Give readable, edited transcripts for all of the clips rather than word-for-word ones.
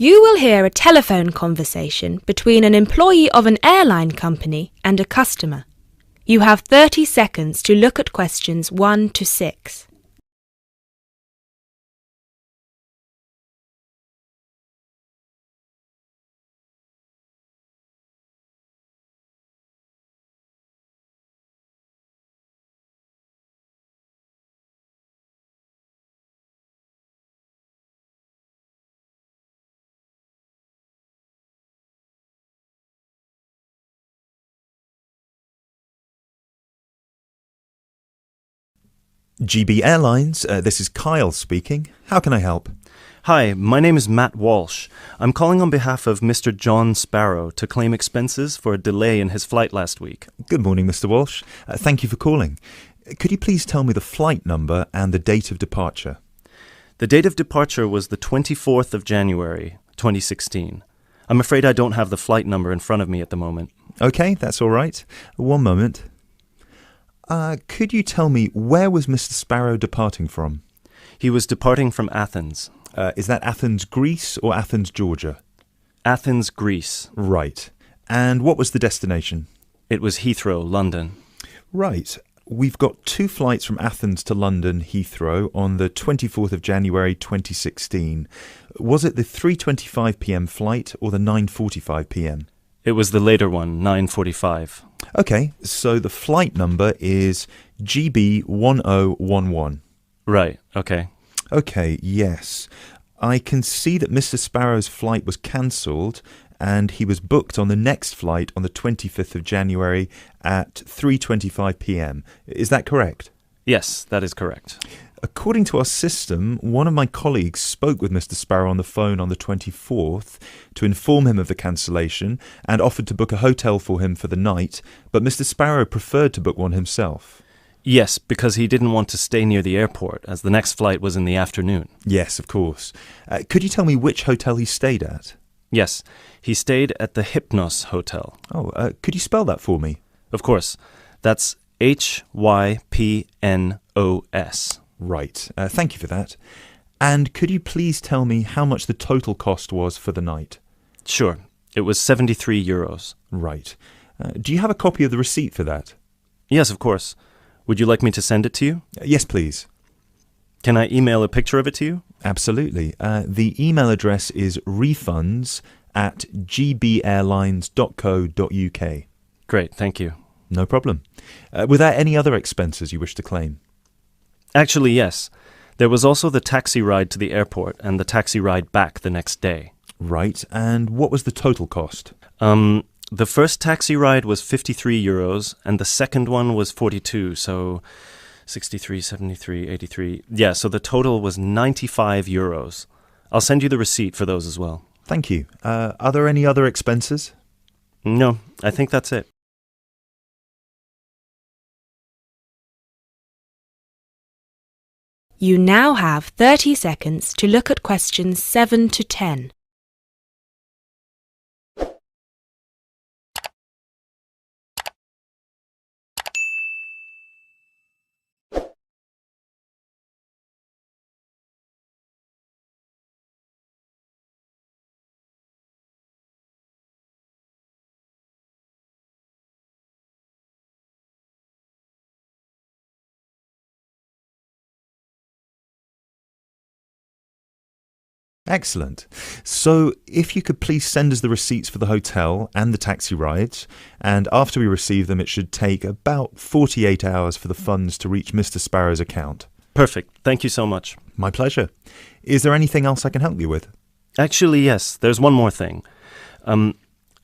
You will hear a telephone conversation between an employee of an airline company and a customer. You have 30 seconds to look at questions 1 to 6. GB Airlines, this is Kyle speaking. How can I help? Hi, my name is Matt Walsh. I'm calling on behalf of Mr. John Sparrow to claim expenses for a delay in his flight last week. Good morning, Mr. Walsh. Thank you for calling. Could you please tell me the flight number and the date of departure? The date of departure was the 24th of January, 2016. I'm afraid I don't have the flight number in front of me at the moment. Okay, that's all right. One moment. Could you tell me where was Mr. Sparrow departing from? He was departing from Athens. Is that Athens, Greece or Athens, Georgia? Athens, Greece. Right. And what was the destination? It was Heathrow, London. Right. We've got 2 flights from Athens to London, Heathrow, on the 24th of January 2016. Was it the 3:25 p.m. flight or the 9:45 p.m.? It was the later one, 9:45. Okay, so the flight number is GB1011. Right, okay. Okay, yes. I can see that Mr. Sparrow's flight was cancelled and he was booked on the next flight on the 25th of January at 3:25 p.m. Is that correct? Yes, that is correct. According to our system, one of my colleagues spoke with Mr. Sparrow on the phone on the 24th to inform him of the cancellation and offered to book a hotel for him for the night, but Mr. Sparrow preferred to book one himself. Yes, because he didn't want to stay near the airport, as the next flight was in the afternoon. Yes, of course. Could you tell me which hotel he stayed at? Yes, he stayed at the Hypnos Hotel. Oh, could you spell that for me? Of course. That's Hypnos. Right. Thank you for that. And could you please tell me how much the total cost was for the night? Sure. It was €73. Right. Do you have a copy of the receipt for that? Yes, of course. Would you like me to send it to you? Yes, please. Can I email a picture of it to you? Absolutely. The email address is refunds@gbairlines.co.uk. Great, thank you. No problem. Were there any other expenses you wish to claim? Actually, yes. There was also the taxi ride to the airport and the taxi ride back the next day. Right. And what was the total cost? The first taxi ride was €53 and the second one was 42, so 63, 73, 83. Yeah, so the total was €95. I'll send you the receipt for those as well. Thank you. Are there any other expenses? No, I think that's it. You now have 30 seconds to look at questions 7 to 10. Excellent. So if you could please send us the receipts for the hotel and the taxi rides, and after we receive them, it should take about 48 hours for the funds to reach Mr. Sparrow's account. Perfect. Thank you so much. My pleasure. Is there anything else I can help you with? Actually, yes. There's one more thing.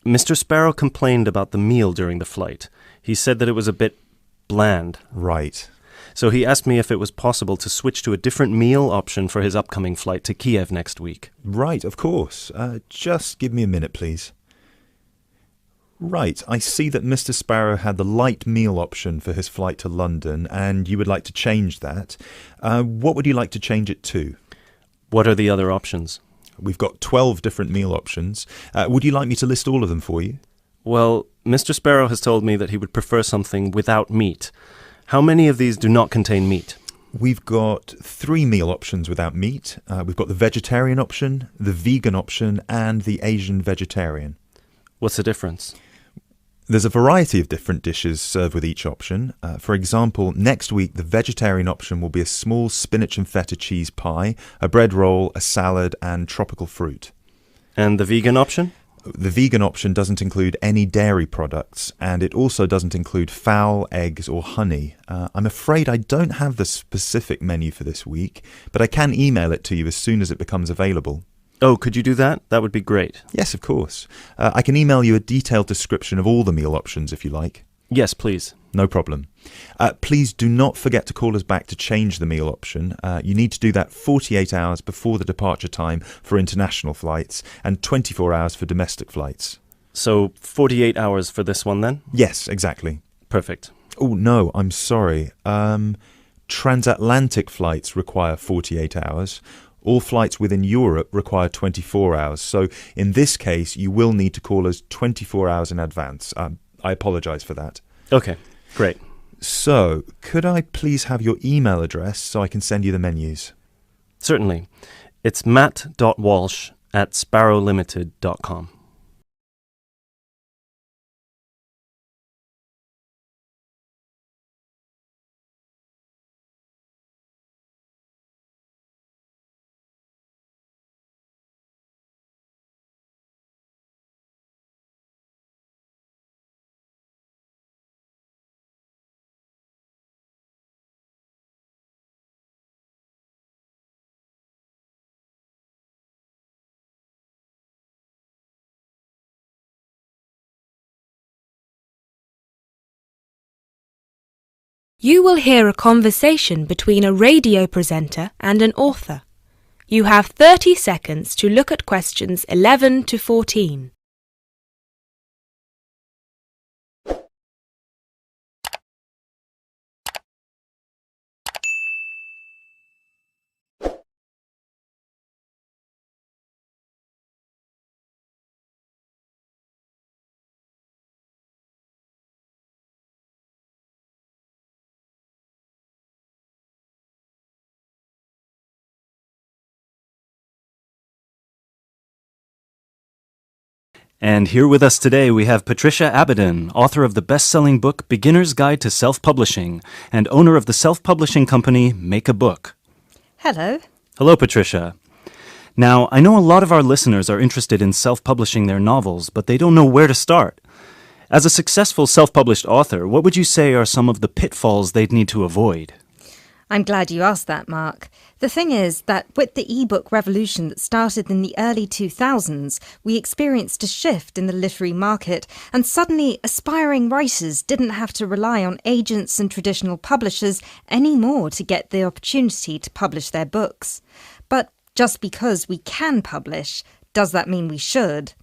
Mr. Sparrow complained about the meal during the flight. He said that it was a bit bland. Right. So he asked me if it was possible to switch to a different meal option for his upcoming flight to Kiev next week. Right, of course. Just give me a minute, please. Right, I see that Mr. Sparrow had the light meal option for his flight to London, and you would like to change that. What would you like to change it to? What are the other options? We've got 12 different meal options. Would you like me to list all of them for you? Well, Mr. Sparrow has told me that he would prefer something without meat. How many of these do not contain meat? We've got 3 meal options without meat. We've got the vegetarian option, the vegan option, and the Asian vegetarian. What's the difference? There's a variety of different dishes served with each option. For example, next week the vegetarian option will be a small spinach and feta cheese pie, a bread roll, a salad, and tropical fruit. And the vegan option? The vegan option doesn't include any dairy products, and it also doesn't include fowl, eggs, or honey. I'm afraid I don't have the specific menu for this week, but I can email it to you as soon as it becomes available. Oh, could you do that? That would be great. Yes, of course. I can email you a detailed description of all the meal options if you like. Yes, please. No problem. Please do not forget to call us back to change the meal option. You need to do that 48 hours before the departure time for international flights and 24 hours for domestic flights. So 48 hours for this one then? Yes, exactly. Perfect. Oh, no, I'm sorry. Transatlantic flights require 48 hours. All flights within Europe require 24 hours. So in this case, you will need to call us 24 hours in advance. I apologise for that. Okay, great. So, could I please have your email address so I can send you the menus? Certainly. It's matt.walsh@sparrowlimited.com. You will hear a conversation between a radio presenter and an author. You have 30 seconds to look at questions 11 to 14. And here with us today we have Patricia Abadan, author of the best-selling book Beginner's Guide to Self-Publishing and owner of the self-publishing company Make a Book. Hello. Hello, Patricia. Now, I know a lot of our listeners are interested in self-publishing their novels, but they don't know where to start. As a successful self-published author, what would you say are some of the pitfalls they'd need to avoid? I'm glad you asked that, Mark. The thing is that with the e-book revolution that started in the early 2000s, we experienced a shift in the literary market, and suddenly aspiring writers didn't have to rely on agents and traditional publishers anymore to get the opportunity to publish their books. But just because we can publish, does that mean we should?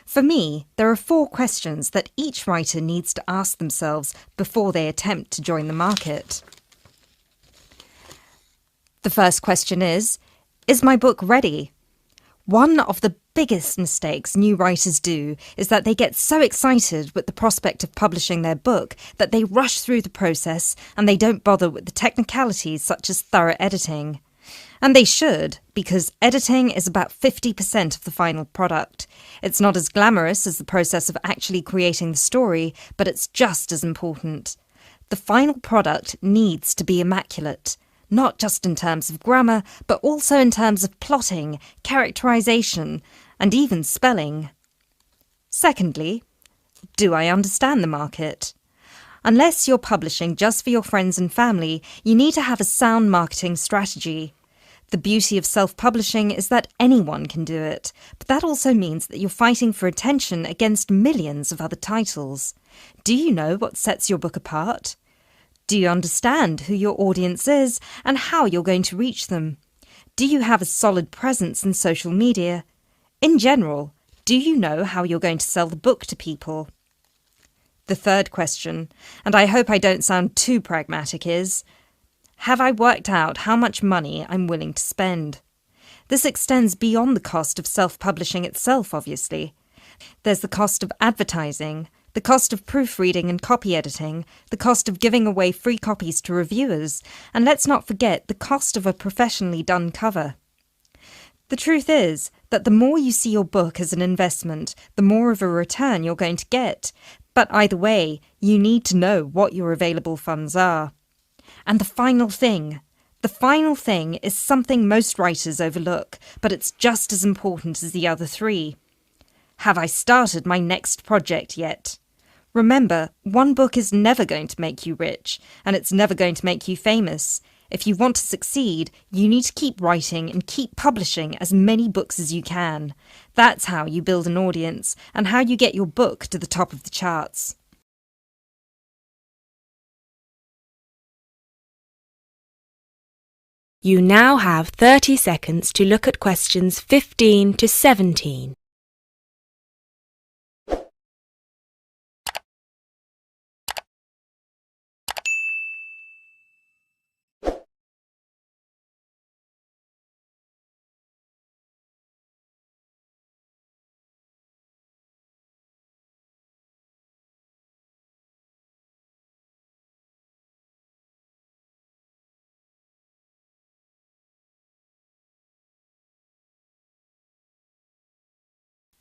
For me, there are 4 questions that each writer needs to ask themselves before they attempt to join the market. The first question is my book ready? One of the biggest mistakes new writers do is that they get so excited with the prospect of publishing their book that they rush through the process and they don't bother with the technicalities such as thorough editing. And they should, because editing is about 50% of the final product. It's not as glamorous as the process of actually creating the story, but it's just as important. The final product needs to be immaculate. Not just in terms of grammar, but also in terms of plotting, characterization, and even spelling. Secondly, do I understand the market? Unless you're publishing just for your friends and family, you need to have a sound marketing strategy. The beauty of self-publishing is that anyone can do it, but that also means that you're fighting for attention against millions of other titles. Do you know what sets your book apart? Do you understand who your audience is and how you're going to reach them? Do you have a solid presence in social media? In general, do you know how you're going to sell the book to people? The third question, and I hope I don't sound too pragmatic, is, have I worked out how much money I'm willing to spend? This extends beyond the cost of self-publishing itself, obviously. There's the cost of advertising, the cost of proofreading and copy editing, the cost of giving away free copies to reviewers, and let's not forget the cost of a professionally done cover. The truth is that the more you see your book as an investment, the more of a return you're going to get. But either way, you need to know what your available funds are. And the final thing is something most writers overlook, but it's just as important as the other three. Have I started my next project yet? Remember, one book is never going to make you rich, and it's never going to make you famous. If you want to succeed, you need to keep writing and keep publishing as many books as you can. That's how you build an audience and how you get your book to the top of the charts. You now have 30 seconds to look at questions 15 to 17.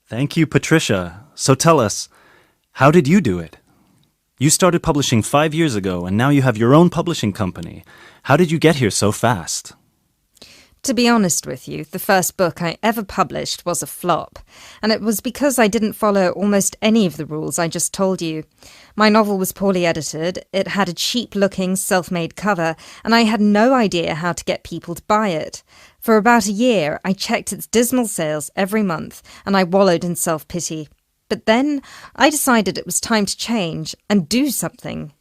Thank you, Patricia. So tell us, how did you do it? You started publishing 5 years ago, and now you have your own publishing company. How did you get here so fast? To be honest with you, the first book I ever published was a flop, and it was because I didn't follow almost any of the rules I just told you. My novel was poorly edited, it had a cheap-looking, self-made cover, and I had no idea how to get people to buy it. For about a year, I checked its dismal sales every month, and I wallowed in self-pity. But then, I decided it was time to change and do something.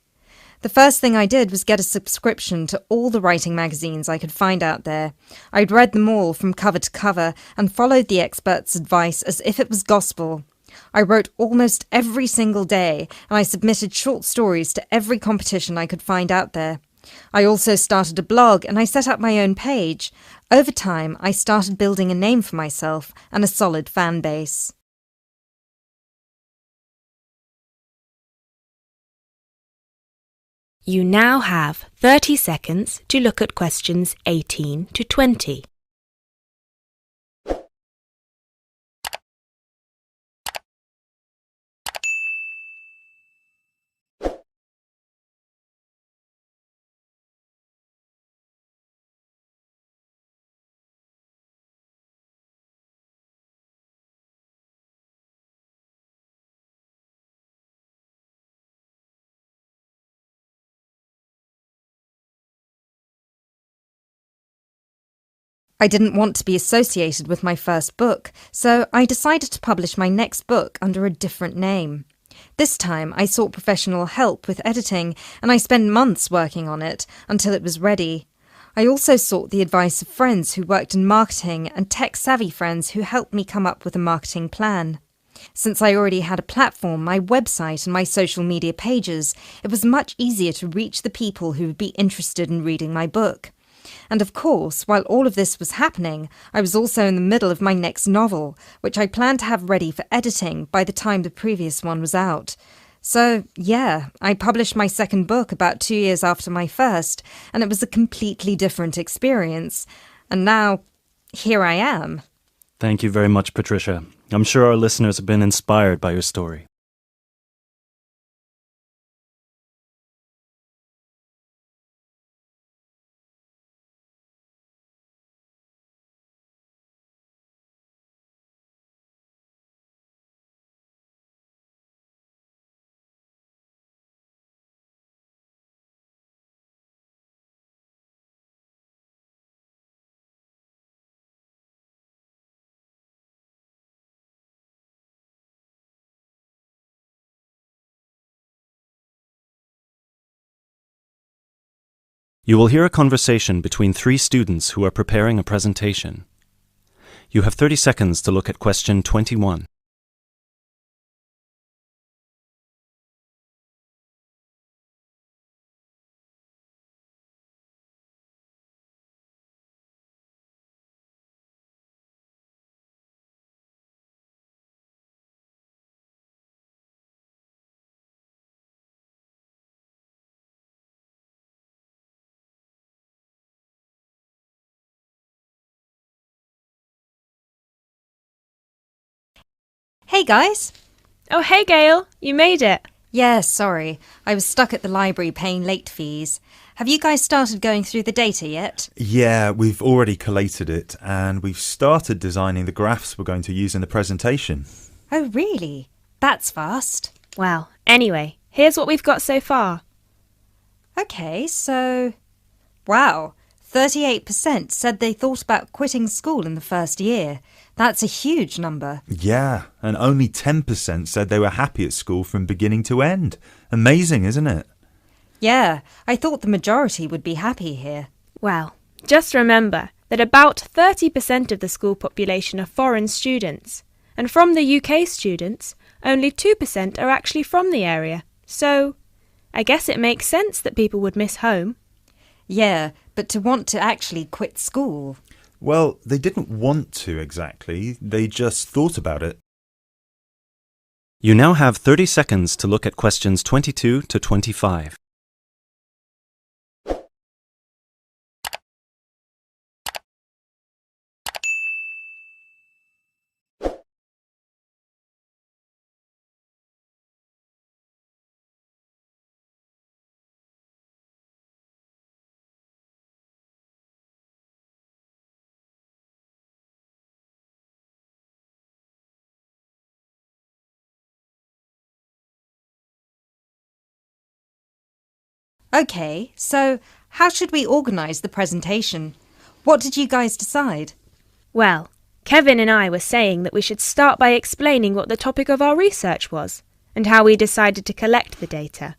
The first thing I did was get a subscription to all the writing magazines I could find out there. I'd read them all from cover to cover and followed the experts' advice as if it was gospel. I wrote almost every single day, and I submitted short stories to every competition I could find out there. I also started a blog and I set up my own page. Over time, I started building a name for myself and a solid fan base. You now have 30 seconds to look at questions 18 to 20. I didn't want to be associated with my first book, so I decided to publish my next book under a different name. This time I sought professional help with editing, and I spent months working on it until it was ready. I also sought the advice of friends who worked in marketing and tech-savvy friends who helped me come up with a marketing plan. Since I already had a platform, my website and my social media pages, it was much easier to reach the people who would be interested in reading my book. And of course, while all of this was happening, I was also in the middle of my next novel, which I planned to have ready for editing by the time the previous one was out. So, yeah, I published my second book about 2 years after my first, and it was a completely different experience. And now, here I am. Thank you very much, Patricia. I'm sure our listeners have been inspired by your story. You will hear a conversation between 3 students who are preparing a presentation. You have 30 seconds to look at question 21. Hey guys! Oh, hey Gail, you made it. Yeah, sorry. I was stuck at the library paying late fees. Have you guys started going through the data yet? Yeah, we've already collated it and we've started designing the graphs we're going to use in the presentation. Oh, really? That's fast. Well, anyway, here's what we've got so far. Okay, so... Wow, 38% said they thought about quitting school in the first year. That's a huge number. Yeah, and only 10% said they were happy at school from beginning to end. Amazing, isn't it? Yeah, I thought the majority would be happy here. Well, just remember that about 30% of the school population are foreign students, and from the UK students, only 2% are actually from the area. So, I guess it makes sense that people would miss home. Yeah, but to want to actually quit school... Well, they didn't want to exactly, they just thought about it. You now have 30 seconds to look at questions 22 to 25. Okay, so how should we organise the presentation? What did you guys decide? Well, Kevin and I were saying that we should start by explaining what the topic of our research was, and how we decided to collect the data.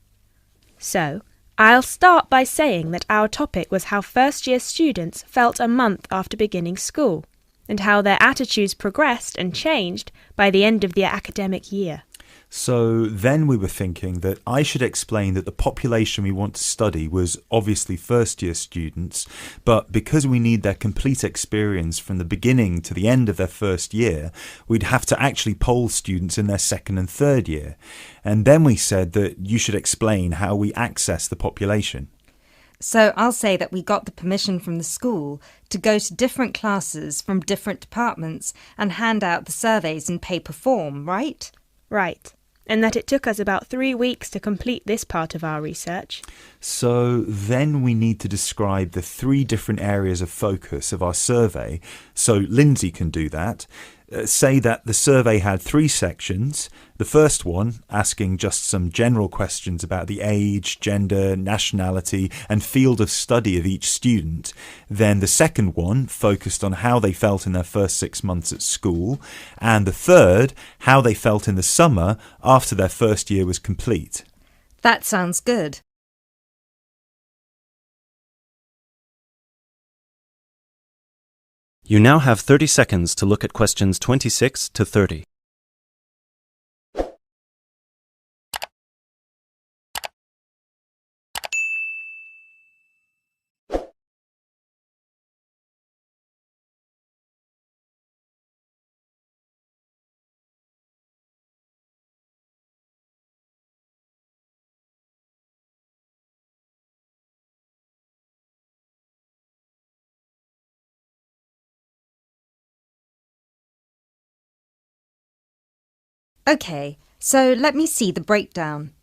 So, I'll start by saying that our topic was how first-year students felt a month after beginning school, and how their attitudes progressed and changed by the end of the academic year. So then we were thinking that I should explain that the population we want to study was obviously first-year students, but because we need their complete experience from the beginning to the end of their first year, we'd have to actually poll students in their second and third year. And then we said that you should explain how we access the population. So I'll say that we got the permission from the school to go to different classes from different departments and hand out the surveys in paper form, right? Right, and that it took us about 3 weeks to complete this part of our research. So then we need to describe the 3 different areas of focus of our survey. So Lindsay can do that. Say that the survey had 3 sections. The first one asking just some general questions about the age, gender, nationality and field of study of each student. Then the second one focused on how they felt in their first 6 months at school. And the third, how they felt in the summer after their first year was complete. That sounds good. You now have 30 seconds to look at questions 26 to 30. Okay, so let me see the breakdown.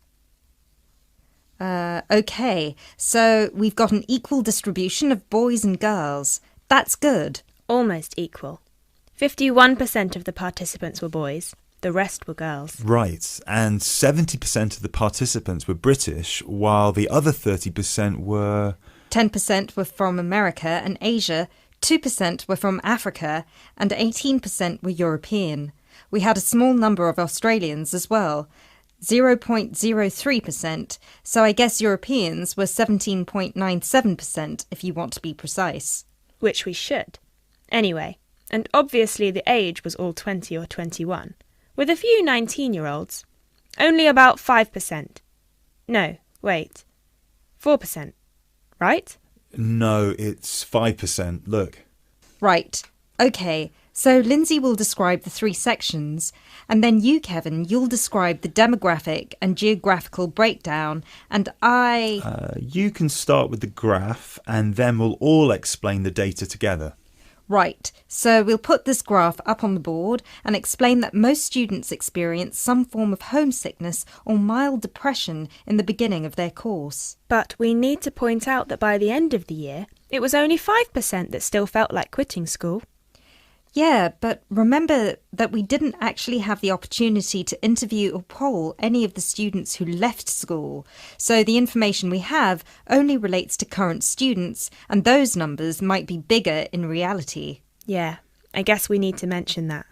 Okay, so we've got an equal distribution of boys and girls. That's good. Almost equal. 51% of the participants were boys, the rest were girls. Right, and 70% of the participants were British, while the other 30% were... 10% were from America and Asia, 2% were from Africa, and 18% were European. We had a small number of Australians as well, 0.03%, so I guess Europeans were 17.97% if you want to be precise. Which we should. Anyway, and obviously the age was all 20 or 21, with a few 19-year-olds. Only about 5%. No, wait. 4%. Right? No, it's 5%. Look. Right. Okay. So Lindsay will describe the 3 sections, and then you, Kevin, you'll describe the demographic and geographical breakdown, and You can start with the graph, and then we'll all explain the data together. Right, so we'll put this graph up on the board and explain that most students experience some form of homesickness or mild depression in the beginning of their course. But we need to point out that by the end of the year, it was only 5% that still felt like quitting school. Yeah, but remember that we didn't actually have the opportunity to interview or poll any of the students who left school. So the information we have only relates to current students, and those numbers might be bigger in reality. Yeah, I guess we need to mention that.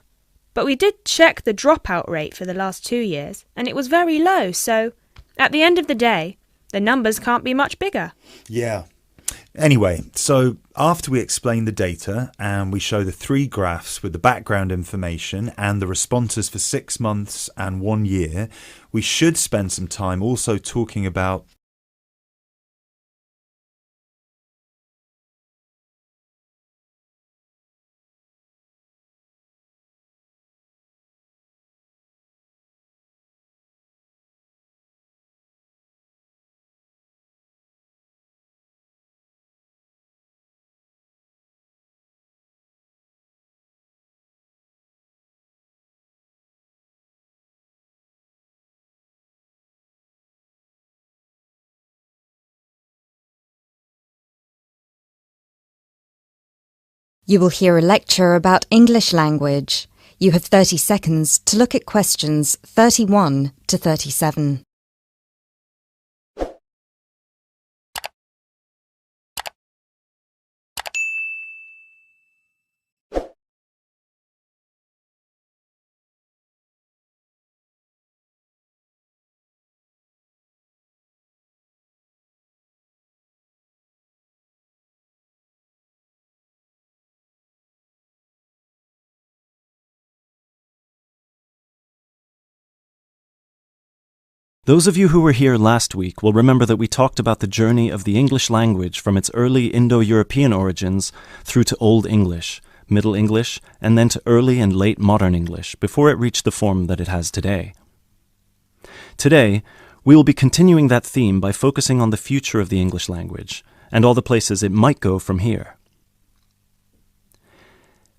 But we did check the dropout rate for the last 2 years, and it was very low, so at the end of the day, the numbers can't be much bigger. Yeah. Anyway, so after we explain the data and we show the 3 graphs with the background information and the responses for 6 months and 1 year, we should spend some time also talking about You will hear a lecture about English language. You have 30 seconds to look at questions 31 to 37. Those of you who were here last week will remember that we talked about the journey of the English language from its early Indo-European origins through to Old English, Middle English, and then to early and late modern English before it reached the form that it has today. Today, we will be continuing that theme by focusing on the future of the English language and all the places it might go from here.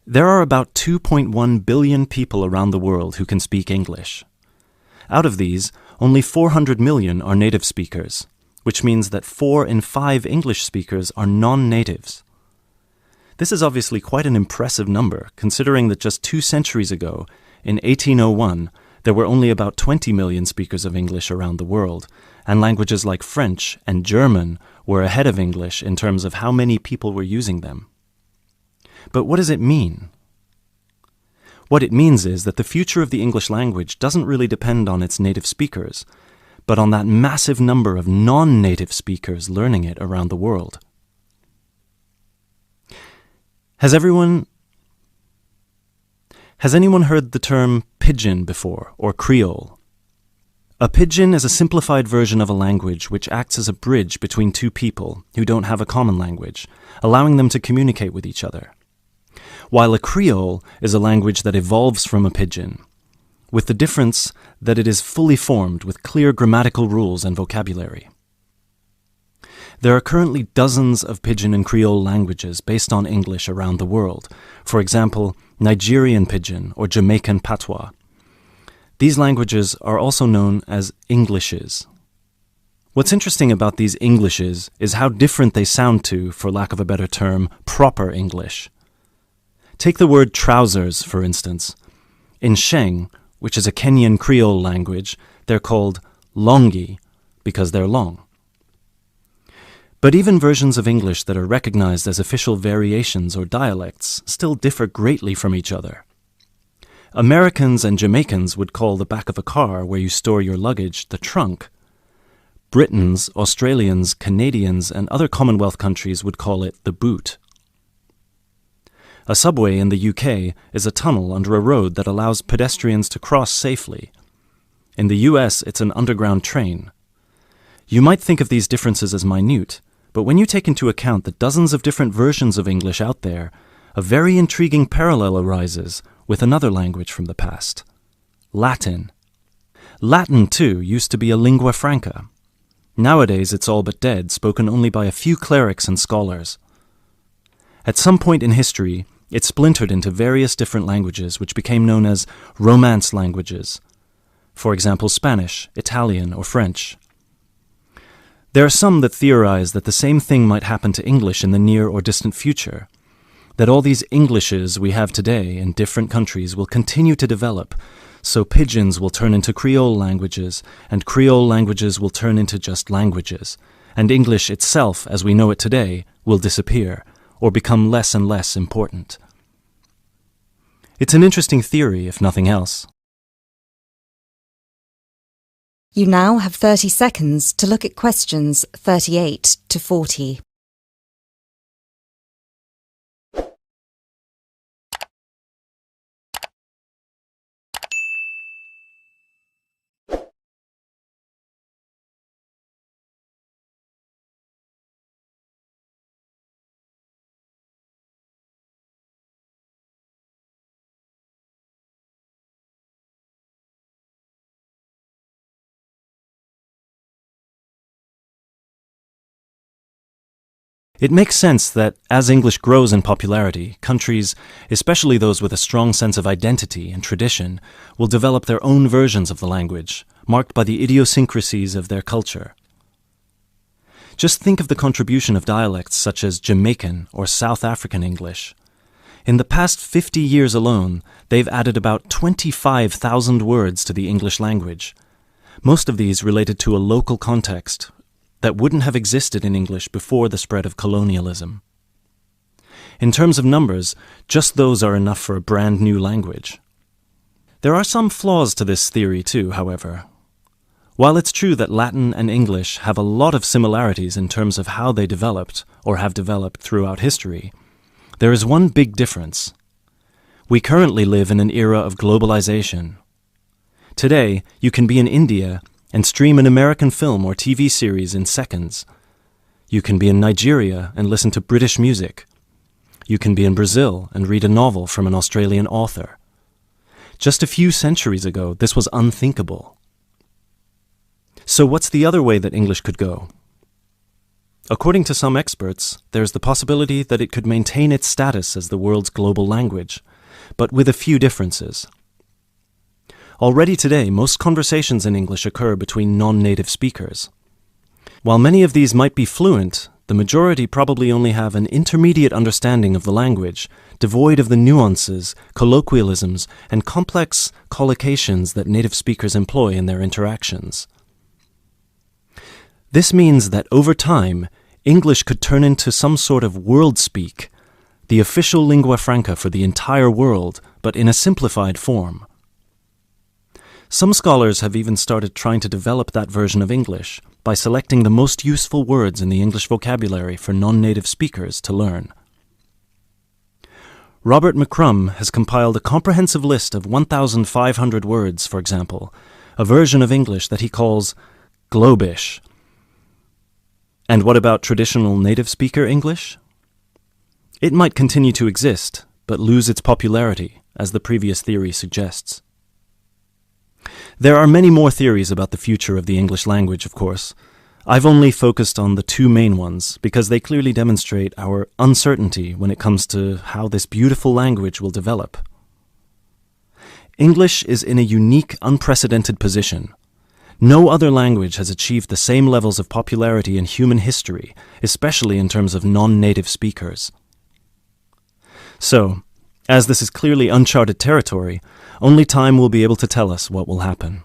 There are about 2.1 billion people around the world who can speak English. Out of these, only 400 million are native speakers, which means that 4 in 5 English speakers are non-natives. This is obviously quite an impressive number, considering that just 2 centuries ago, in 1801, there were only about 20 million speakers of English around the world, and languages like French and German were ahead of English in terms of how many people were using them. But what does it mean? What it means is that the future of the English language doesn't really depend on its native speakers, but on that massive number of non-native speakers learning it around the world. Has anyone heard the term pidgin before, or Creole? A pidgin is a simplified version of a language which acts as a bridge between 2 people who don't have a common language, allowing them to communicate with each other. While a Creole is a language that evolves from a pidgin, with the difference that it is fully formed with clear grammatical rules and vocabulary. There are currently dozens of pidgin and Creole languages based on English around the world, for example, Nigerian pidgin or Jamaican patois. These languages are also known as Englishes. What's interesting about these Englishes is how different they sound to, for lack of a better term, proper English. Take the word trousers, for instance. In Sheng, which is a Kenyan Creole language, they're called longi because they're long. But even versions of English that are recognized as official variations or dialects still differ greatly from each other. Americans and Jamaicans would call the back of a car where you store your luggage the trunk. Britons, Australians, Canadians, and other Commonwealth countries would call it the boot. A subway in the UK is a tunnel under a road that allows pedestrians to cross safely. In the US, it's an underground train. You might think of these differences as minute, but when you take into account the dozens of different versions of English out there, a very intriguing parallel arises with another language from the past: Latin. Latin, too, used to be a lingua franca. Nowadays, it's all but dead, spoken only by a few clerics and scholars. At some point in history, It splintered into various different languages which became known as Romance languages. For example, Spanish, Italian, or French. There are some that theorize that the same thing might happen to English in the near or distant future, that all these Englishes we have today in different countries will continue to develop, so pidgins will turn into Creole languages, and Creole languages will turn into just languages, and English itself, as we know it today, will disappear, or become less and less important. It's an interesting theory, if nothing else. You now have 30 seconds to look at questions 38 to 40. It makes sense that as English grows in popularity, countries, especially those with a strong sense of identity and tradition, will develop their own versions of the language, marked by the idiosyncrasies of their culture. Just think of the contribution of dialects such as Jamaican or South African English. In the past 50 years alone, they've added about 25,000 words to the English language. Most of these related to a local context that wouldn't have existed in English before the spread of colonialism. In terms of numbers, just those are enough for a brand new language. There are some flaws to this theory too, however. While it's true that Latin and English have a lot of similarities in terms of how they developed, or have developed throughout history, there is one big difference. We currently live in an era of globalization. Today, you can be in India and stream an American film or TV series in seconds. You can be in Nigeria and listen to British music. You can be in Brazil and read a novel from an Australian author. Just a few centuries ago, this was unthinkable. So what's the other way that English could go? According to some experts, there's the possibility that it could maintain its status as the world's global language, but with a few differences. Already today, most conversations in English occur between non-native speakers. While many of these might be fluent, the majority probably only have an intermediate understanding of the language, devoid of the nuances, colloquialisms, and complex collocations that native speakers employ in their interactions. This means that over time, English could turn into some sort of world speak, the official lingua franca for the entire world, but in a simplified form. Some scholars have even started trying to develop that version of English by selecting the most useful words in the English vocabulary for non-native speakers to learn. Robert McCrum has compiled a comprehensive list of 1,500 words, for example, a version of English that he calls Globish. And what about traditional native speaker English? It might continue to exist, but lose its popularity, as the previous theory suggests. There are many more theories about the future of the English language, of course. I've only focused on the two main ones because they clearly demonstrate our uncertainty when it comes to how this beautiful language will develop. English is in a unique, unprecedented position. No other language has achieved the same levels of popularity in human history, especially in terms of non-native speakers. So, as this is clearly uncharted territory, only time will be able to tell us what will happen.